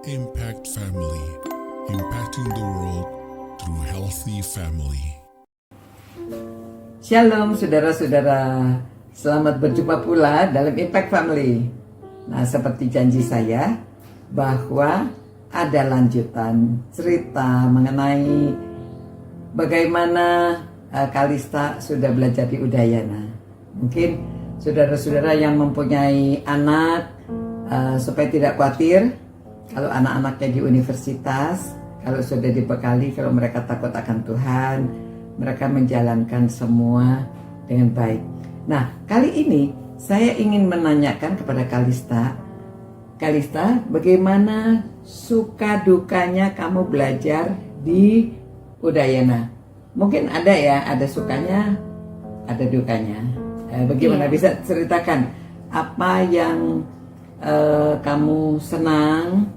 Impact Family, impacting the world through healthy family. Shalom saudara-saudara, selamat berjumpa pula dalam Impact Family. Nah, seperti janji saya bahwa ada lanjutan cerita mengenai bagaimana Kalista sudah belajar di Udayana. Mungkin saudara-saudara yang mempunyai anak supaya tidak khawatir kalau anak-anaknya di universitas, kalau sudah dibekali, kalau mereka takut akan Tuhan, mereka menjalankan semua dengan baik. Nah, kali ini saya ingin menanyakan kepada Kalista, bagaimana suka dukanya kamu belajar di Udayana? Mungkin ada ya, ada sukanya, ada dukanya. Bagaimana bisa ceritakan apa yang kamu senang,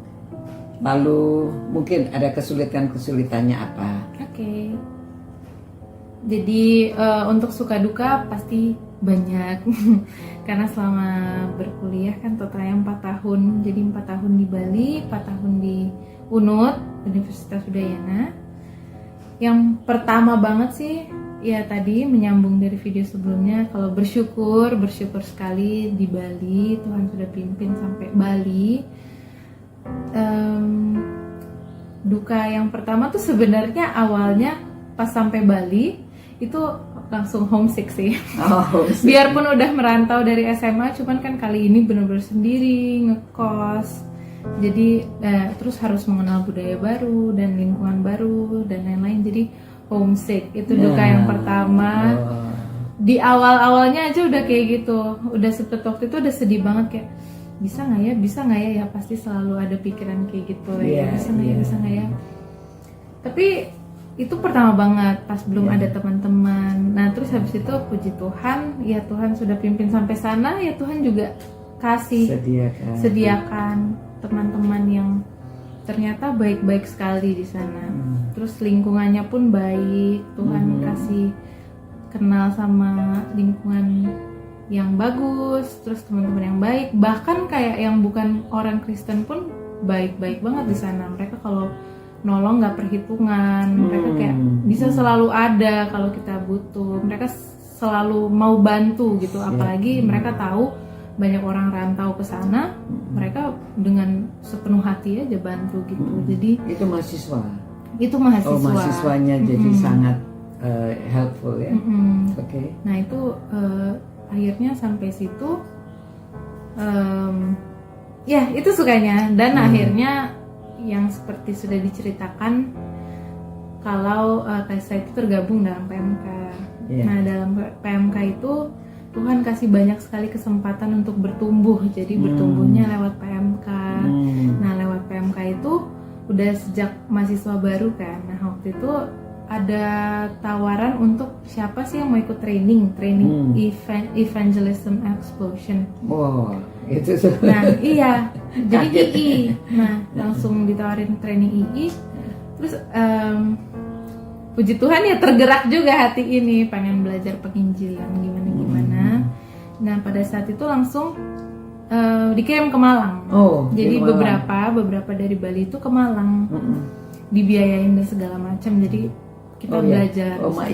lalu mungkin ada kesulitannya apa? Oke. Jadi untuk suka duka pasti banyak karena selama berkuliah kan totalnya 4 tahun. Jadi 4 tahun di Bali, 4 tahun di UNUD, Universitas Udayana. Yang pertama banget sih ya tadi menyambung dari video sebelumnya, kalau bersyukur sekali di Bali, Tuhan sudah pimpin sampai Bali. Duka yang pertama tuh sebenarnya awalnya pas sampai Bali itu langsung homesick sih. Homesick. Biarpun udah merantau dari SMA, cuman kan kali ini benar-benar sendiri ngekos. Jadi terus harus mengenal budaya baru dan lingkungan baru dan lain-lain. Jadi homesick itu duka yang pertama. Di awal-awalnya aja udah kayak gitu. Udah sempet waktu itu udah sedih banget kayak bisa nggak ya, pasti selalu ada pikiran kayak gitu bisa nggak ya. Tapi itu pertama banget pas belum ada teman-teman. Nah terus habis itu puji Tuhan, ya Tuhan sudah pimpin sampai sana, ya Tuhan juga kasih sediakan teman-teman yang ternyata baik-baik sekali di sana. Terus lingkungannya pun baik, Tuhan kasih kenal sama lingkungan yang bagus, terus teman-teman yang baik, bahkan kayak yang bukan orang Kristen pun baik-baik banget di sana. Mereka kalau nolong nggak perhitungan, mereka kayak bisa selalu ada kalau kita butuh. Mereka selalu mau bantu gitu, apalagi mereka tahu banyak orang rantau ke sana, mereka dengan sepenuh hati aja bantu gitu. Jadi itu mahasiswa. Oh, mahasiswanya jadi sangat helpful ya. Oke. Nah itu akhirnya sampai situ, ya itu sukanya. Dan akhirnya yang seperti sudah diceritakan, kalau Kalista itu tergabung dalam PMK. Nah dalam PMK itu Tuhan kasih banyak sekali kesempatan untuk bertumbuh. Jadi bertumbuhnya lewat PMK. Nah lewat PMK itu udah sejak mahasiswa baru kan. Nah waktu itu ada tawaran untuk siapa sih yang mau ikut training Evangelism Explosion. Wow, itu. Nah iya, jadi II. Nah langsung ditawarin training II. Terus puji Tuhan ya tergerak juga hati ini, pengen belajar penginjilan gimana. Nah pada saat itu langsung dikirim ke Malang. Jadi beberapa dari Bali itu ke Malang, dibiayain dan segala macam. Jadi kita belajar. Oma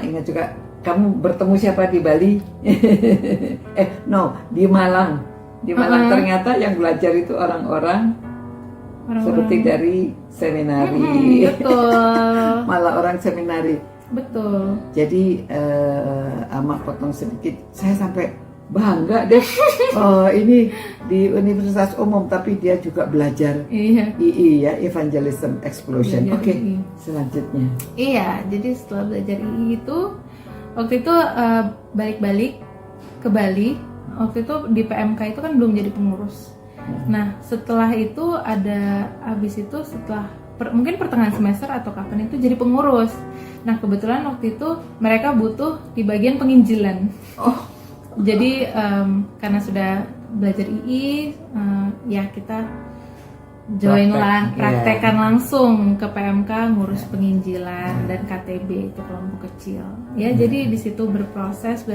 ingat juga kamu bertemu siapa di Bali? Di Malang. Di Malang ternyata yang belajar itu orang-orang seperti dari seminari. Betul. Malah orang seminari. Betul. Jadi Ama potong sedikit, saya sampai bangga deh. Ini di Universitas Umum tapi dia juga belajar II ya, Evangelism Explosion. Oke. Selanjutnya. Iya, jadi setelah belajar II itu waktu itu balik-balik ke Bali. Waktu itu di PMK itu kan belum jadi pengurus. Nah setelah itu setelah mungkin pertengahan semester atau kapan itu jadi pengurus. Nah kebetulan waktu itu mereka butuh di bagian penginjilan. Jadi karena sudah belajar II, ya kita join praktekan langsung ke PMK ngurus penginjilan dan KTB itu kelompok kecil. Ya jadi di situ berproses.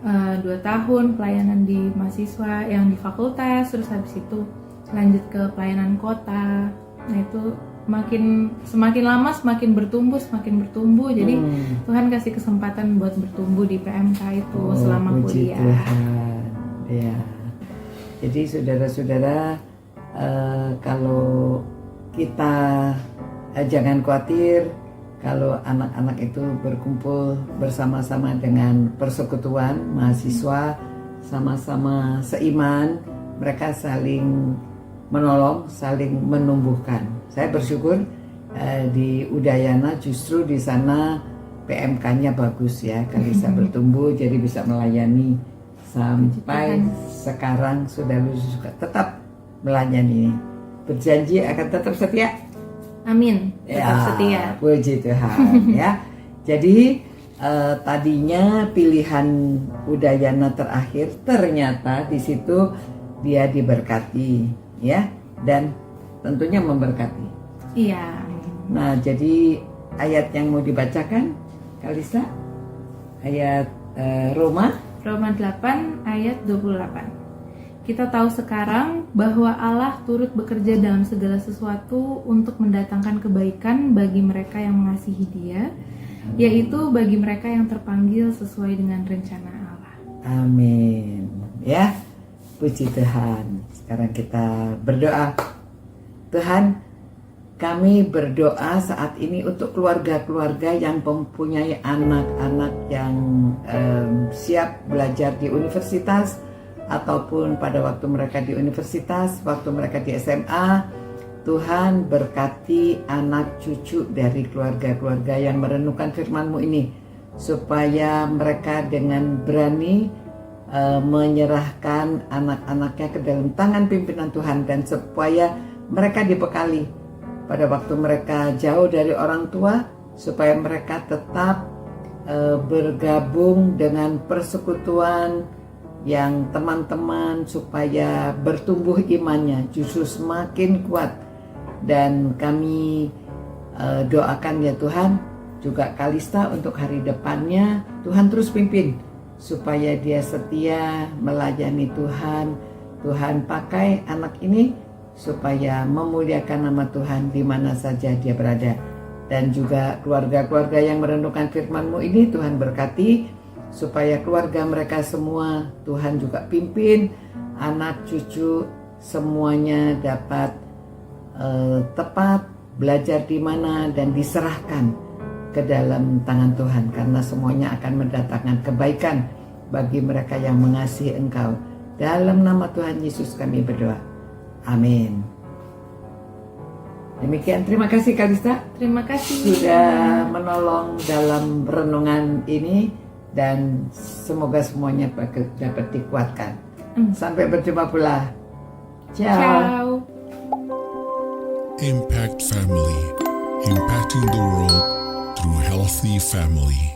2 tahun pelayanan di mahasiswa yang di fakultas, terus habis itu lanjut ke pelayanan kota. Nah itu semakin lama semakin bertumbuh. Jadi Tuhan kasih kesempatan buat bertumbuh di PMK itu selama puji kuliah. Tuhan. Ya. Jadi saudara-saudara, kalau kita jangan khawatir kalau anak-anak itu berkumpul bersama-sama dengan persekutuan mahasiswa, sama-sama seiman, mereka saling menolong, saling menumbuhkan. Saya bersyukur di Udayana justru di sana PMK-nya bagus ya, bisa bertumbuh jadi bisa melayani sampai sekarang sudah lulus juga tetap melayani. Berjanji akan tetap setia. Amin, tetap setia. Puji Tuhan ya. Jadi tadinya pilihan Udayana terakhir, ternyata di situ dia diberkati ya, dan tentunya memberkati. Iya. Nah, jadi ayat yang mau dibacakan, Kalista, ayat Roma 8 ayat 28. Kita tahu sekarang bahwa Allah turut bekerja dalam segala sesuatu untuk mendatangkan kebaikan bagi mereka yang mengasihi Dia, yaitu bagi mereka yang terpanggil sesuai dengan rencana Allah. Amin. Ya, puji Tuhan. Sekarang kita berdoa. Tuhan, kami berdoa saat ini untuk keluarga-keluarga yang mempunyai anak-anak yang siap belajar di universitas, ataupun pada waktu mereka di universitas, waktu mereka di SMA. Tuhan berkati anak cucu dari keluarga-keluarga yang merenungkan firman-Mu ini, supaya mereka dengan berani menyerahkan anak-anaknya ke dalam tangan pimpinan Tuhan, dan supaya mereka dibekali pada waktu mereka jauh dari orang tua, supaya mereka tetap bergabung dengan persekutuan yang teman-teman, supaya bertumbuh imannya justru semakin kuat. Dan kami doakan ya Tuhan, juga Kalista untuk hari depannya, Tuhan terus pimpin supaya dia setia melayani Tuhan. Tuhan pakai anak ini supaya memuliakan nama Tuhan di mana saja dia berada. Dan juga keluarga-keluarga yang merenungkan firman-Mu ini Tuhan berkati, supaya keluarga mereka semua Tuhan juga pimpin, anak cucu semuanya dapat tepat belajar di mana dan diserahkan ke dalam tangan Tuhan, karena semuanya akan mendatangkan kebaikan bagi mereka yang mengasihi Engkau. Dalam nama Tuhan Yesus kami berdoa. Amin. Demikian, terima kasih Kalista. Terima kasih sudah menolong dalam renungan ini, dan semoga semuanya dapat dikuatkan. Sampai berjumpa pula. Ciao. Impact Family, impacting the world through healthy family.